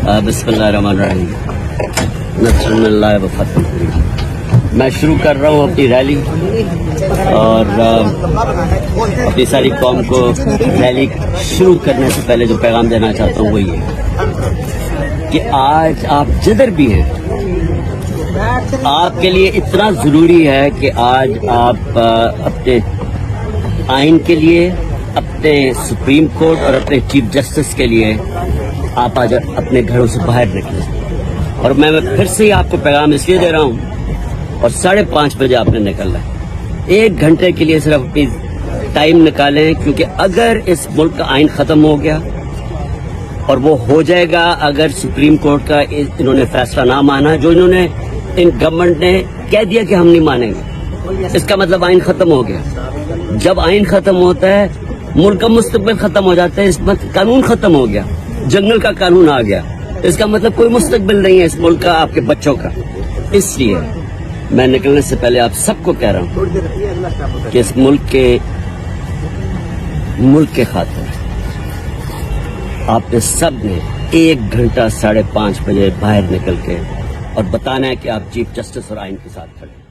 بسم اللہ الرحمن الرحیم نصر من اللہ و فتح قریب۔ میں شروع کر رہا ہوں اپنی ریلی، اور اپنی ساری قوم کو ریلی شروع کرنے سے پہلے جو پیغام دینا چاہتا ہوں وہ یہ ہے کہ آج آپ جدھر بھی ہیں، آپ کے لیے اتنا ضروری ہے کہ آج آپ اپنے آئین کے لیے، اپنے سپریم کورٹ اور اپنے چیف جسٹس کے لیے آپ آج اپنے گھروں سے باہر نکلیں۔ اور میں پھر سے آپ کو پیغام اس لیے دے رہا ہوں، اور 5:30 بجے آپ نے نکلنا ہے، 1 گھنٹے کے لیے صرف اپنی ٹائم نکالیں، کیونکہ اگر اس ملک کا آئین ختم ہو گیا، اور وہ ہو جائے گا اگر سپریم کورٹ کا انہوں نے فیصلہ نہ مانا، جو انہوں نے گورنمنٹ نے کہہ دیا کہ ہم نہیں مانیں گے، اس کا مطلب آئین ختم ہو گیا۔ جب آئین ختم ہوتا ہے، ملک کا مستقبل ختم ہو جاتا ہے، اس قانون ختم ہو گیا، جنگل کا قانون آ گیا، اس کا مطلب کوئی مستقبل نہیں ہے اس ملک کا، آپ کے بچوں کا۔ اس لیے میں نکلنے سے پہلے آپ سب کو کہہ رہا ہوں کہ اس ملک کے خاطر آپ نے سب نے 1 گھنٹہ 5:30 بجے باہر نکل کے اور بتانا ہے کہ آپ چیف جسٹس اور آئین کے ساتھ کھڑے ہیں۔